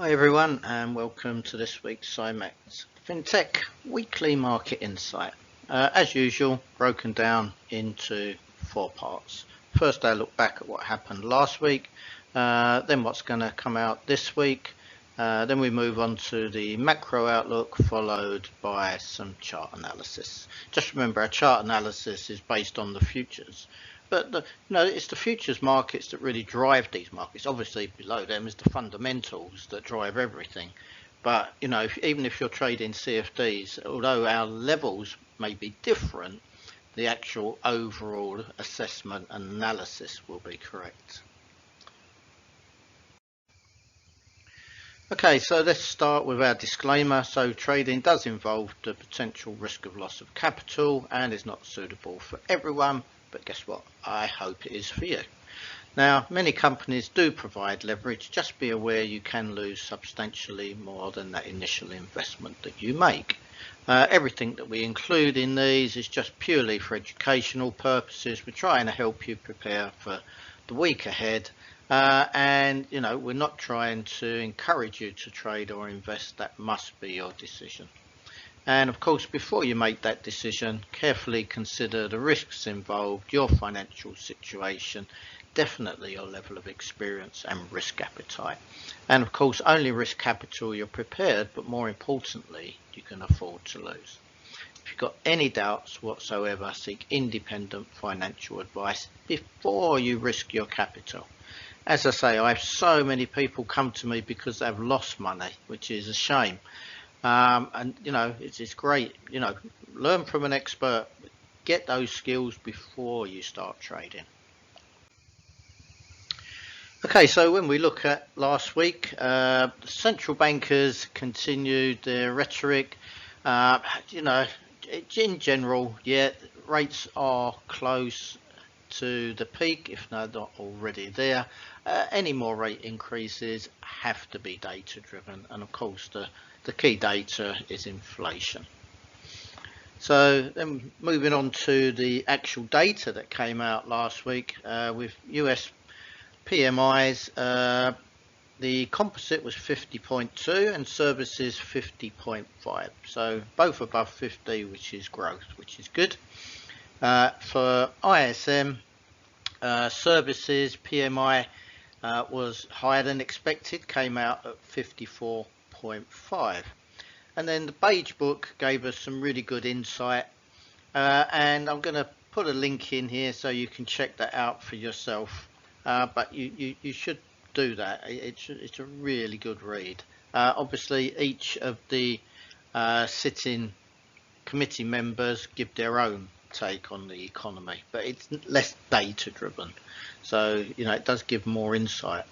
Hi everyone, and welcome to this week's Symax Fintech Weekly Market Insight. As usual, broken down into four parts. First, I look back at what happened last week, then what's going to come out this week, then we move on to the macro outlook, followed by some chart analysis. Just remember, our chart analysis is based on the futures. But it's the futures markets that really drive these markets. Obviously, below them is the fundamentals that drive everything. But even if you're trading CFDs, although our levels may be different, the actual overall assessment and analysis will be correct. Okay, so let's start with our disclaimer. So trading does involve the potential risk of loss of capital and is not suitable for everyone. But guess what? I hope it is for you. Now, many companies do provide leverage. Just be aware you can lose substantially more than that initial investment that you make. Everything that we include in these is just purely for educational purposes. We're trying to help you prepare for the week ahead. And we're not trying to encourage you to trade or invest. That must be your decision. And of course, before you make that decision, carefully consider the risks involved, your financial situation, definitely your level of experience and risk appetite. And of course, only risk capital you're prepared, but more importantly, you can afford to lose. If you've got any doubts whatsoever, seek independent financial advice before you risk your capital. As I say, I have so many people come to me because they've lost money, which is a shame. And it's great, learn from an expert, get those skills before you start trading. Okay, so when we look at last week, the central bankers continued their rhetoric. In general, yeah, rates are close to the peak, if not already there. Any more rate increases have to be data driven, and of course the key data is inflation. So then moving on to the actual data that came out last week with US PMIs, the composite was 50.2 and services 50.5, so both above 50, which is growth, which is good. For ISM services, PMI was higher than expected, came out at 54.5. And then the beige book gave us some really good insight, and I'm going to put a link in here so you can check that out for yourself, but you should do that. It's a really good read. Obviously each of the sitting committee members give their own take on the economy, but it's less data driven, so it does give more insight.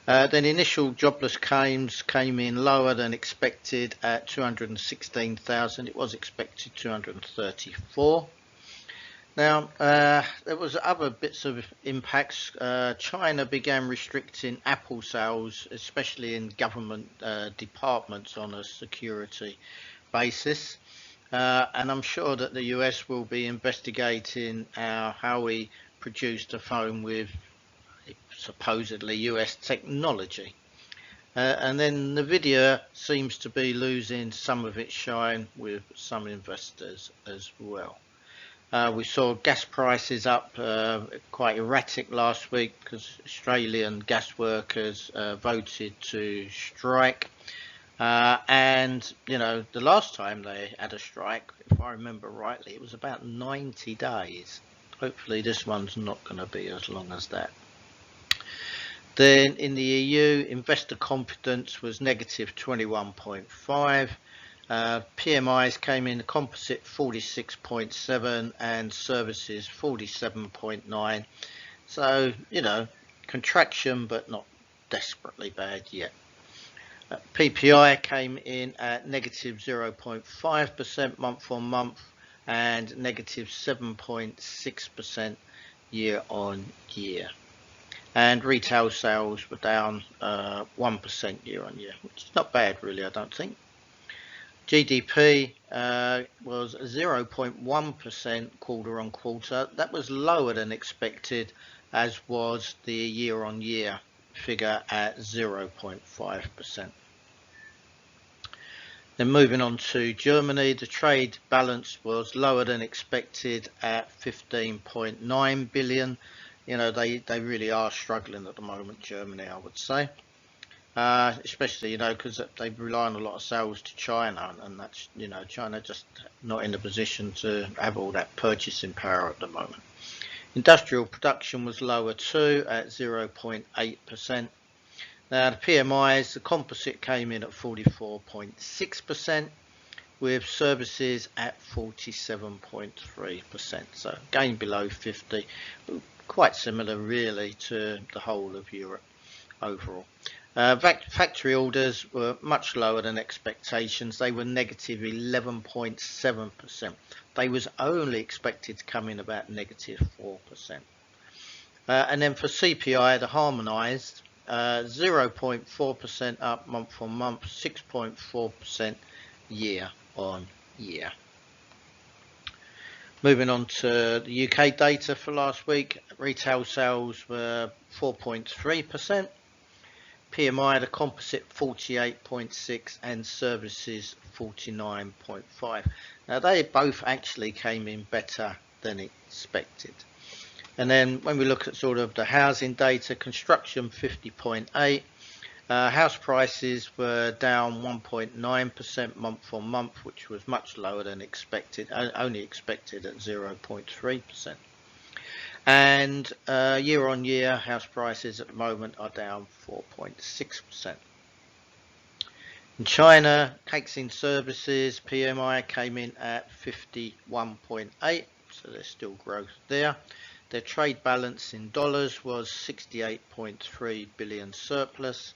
Then initial jobless claims came in lower than expected at 216,000. It was expected 234. Now there was other bits of impacts. China began restricting Apple sales, especially in government departments, on a security basis. And I'm sure that the US will be investigating how we produced a phone with supposedly US technology. And then Nvidia seems to be losing some of its shine with some investors as well. We saw gas prices up quite erratic last week because Australian gas workers voted to strike. And the last time they had a strike, if I remember rightly, it was about 90 days. Hopefully this one's not going to be as long as that. Then in the EU, investor confidence was negative 21.5. PMIs came in, the composite 46.7 and services 47.9. So, contraction, but not desperately bad yet. PPI came in at negative 0.5% month on month and negative 7.6% year on year. And retail sales were down 1% year on year, which is not bad really, I don't think. GDP was 0.1% quarter on quarter. That was lower than expected, as was the year on year figure at 0.5%. Then moving on to Germany, the trade balance was lower than expected at 15.9 billion. You know, they really are struggling at the moment, Germany, I would say. Especially, you know, because they rely on a lot of sales to China, and that's, you know, China just not in a position to have all that purchasing power at the moment. Industrial production was lower too at 0.8%. Now the PMIs, the composite came in at 44.6%, with services at 47.3%. So again below 50, quite similar really to the whole of Europe overall. Factory orders were much lower than expectations. They were negative 11.7%. They was only expected to come in about negative 4%. And then for CPI, the harmonised, 0.4% up month on month, 6.4% year on year. Moving on to the UK data for last week, retail sales were 4.3%. PMI, the composite 48.6 and services 49.5. Now they both actually came in better than expected. And then when we look at sort of the housing data, construction 50.8, house prices were down 1.9% month on month, which was much lower than expected, only expected at 0.3%. And year on year, house prices at the moment are down 4.6%. In China, Caixin Services PMI came in at 51.8, so there's still growth there. Their trade balance in dollars was 68.3 billion surplus,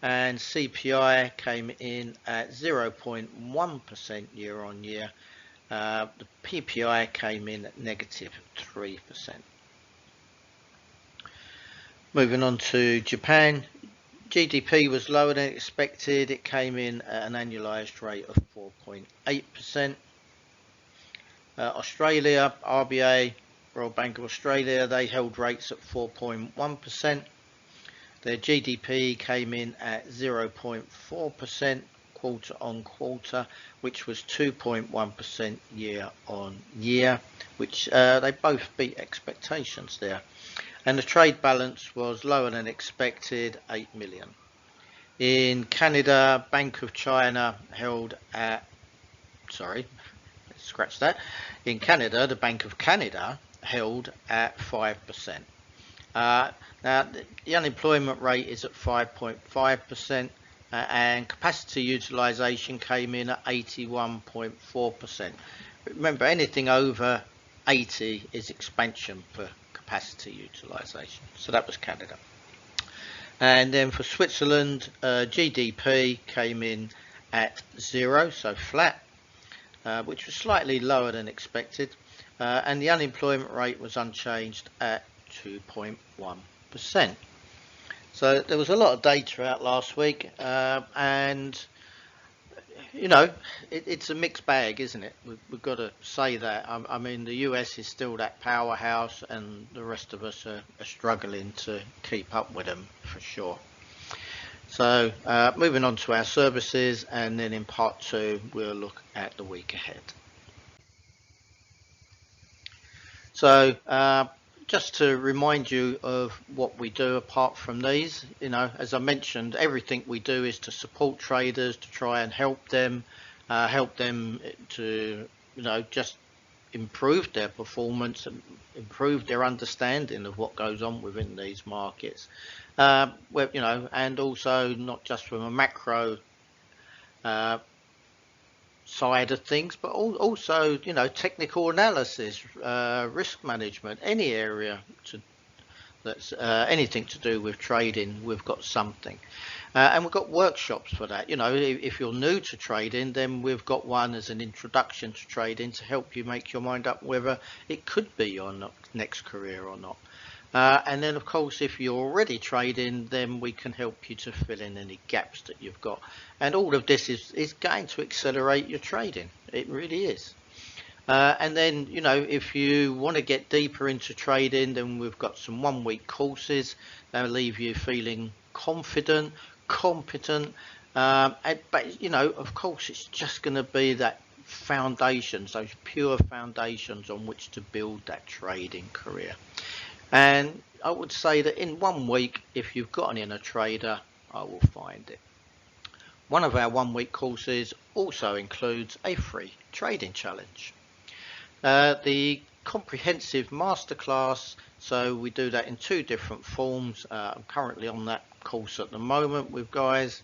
and CPI came in at 0.1% year on year. The PPI came in at negative 3%. Moving on to Japan, GDP was lower than expected. It came in at an annualized rate of 4.8%. Australia, RBA, Royal Bank of Australia, they held rates at 4.1%. Their GDP came in at 0.4% quarter on quarter, which was 2.1% year on year, which they both beat expectations there. And the trade balance was lower than expected, 8 million. In Canada, Bank of China held at, In Canada, the Bank of Canada held at 5%. Now, the unemployment rate is at 5.5%, and capacity utilisation came in at 81.4%. Remember, anything over 80 is expansion for capacity utilisation. So that was Canada. And then for Switzerland, GDP came in at 0, so flat, which was slightly lower than expected. And the unemployment rate was unchanged at 2.1%. So there was a lot of data out last week, and you know, it's a mixed bag, isn't it? We've got to say that. I mean, the US is still that powerhouse, and the rest of us are struggling to keep up with them for sure. So moving on to our services, and then in part 2 we'll look at the week ahead. So just to remind you of what we do apart from these, you know, as I mentioned, everything we do is to support traders, to try and help them to, you know, just improve their performance and improve their understanding of what goes on within these markets. Where, you know, and also not just from a macro side of things, but also, you know, technical analysis, risk management, any area that's anything to do with trading, we've got something. And we've got workshops for that. You know, if you're new to trading, then we've got one as an introduction to trading to help you make your mind up whether it could be your next career or not. And then, of course, if you're already trading, then we can help you to fill in any gaps that you've got. And all of this is going to accelerate your trading. It really is. And then, you know, if you want to get deeper into trading, then we've got some 1 week courses. They'll leave you feeling confident, competent. But, you know, of course, it's just going to be that foundations, those pure foundations on which to build that trading career. And I would say that in 1 week, if you've got an inner trader, I will find it. One of our 1 week courses also includes a free trading challenge. The comprehensive masterclass, so we do that in 2 different forms. I'm currently on that course at the moment with guys.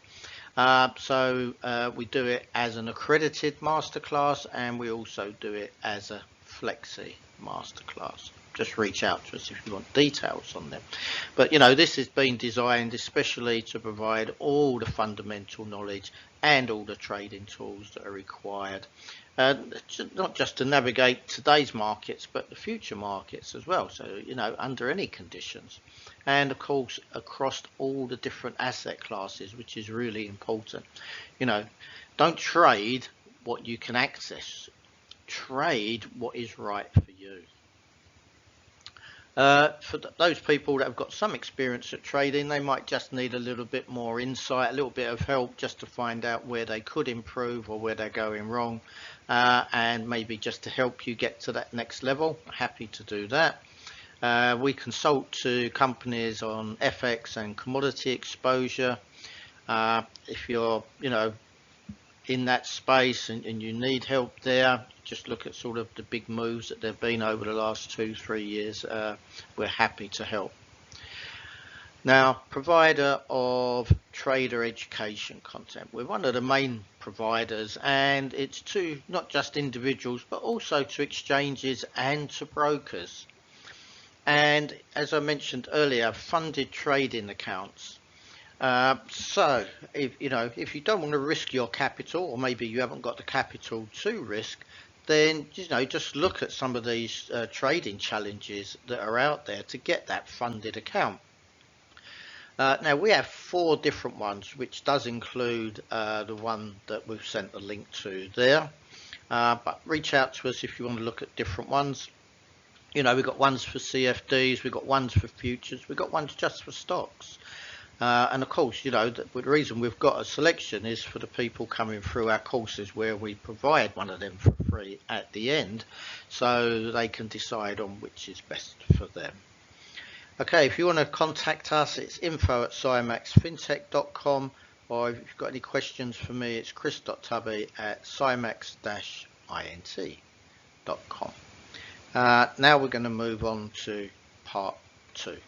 We do it as an accredited masterclass, and we also do it as a flexi masterclass. Just reach out to us if you want details on them. But you know, this has been designed especially to provide all the fundamental knowledge and all the trading tools that are required, not just to navigate today's markets, but the future markets as well. So, you know, under any conditions, and of course across all the different asset classes, which is really important. You know, don't trade what you can access, trade what is right for you. For those people that have got some experience at trading, they might just need a little bit more insight, a little bit of help just to find out where they could improve or where they're going wrong, and maybe just to help you get to that next level. Happy to do that. We consult to companies on FX and commodity exposure. If you're, you know, in that space and you need help there, just look at sort of the big moves that there have been over the last 2-3 years. We're happy to help. Now, provider of trader education content. We're one of the main providers, and it's to not just individuals but also to exchanges and to brokers. And as I mentioned earlier, funded trading accounts. So if you don't want to risk your capital, or maybe you haven't got the capital to risk, then just look at some of these trading challenges that are out there to get that funded account. Now we have 4 different ones, which does include the one that we've sent a link to there. But reach out to us if you want to look at different ones. You know, we've got ones for CFDs, we've got ones for futures, we've got ones just for stocks. And of course, you know, the reason we've got a selection is for the people coming through our courses, where we provide one of them for free at the end, so they can decide on which is best for them. Okay, if you want to contact us, it's info@symaxfintech.com, or if you've got any questions for me, it's chris.tubby@symax-int.com. Now we're going to move on to part 2.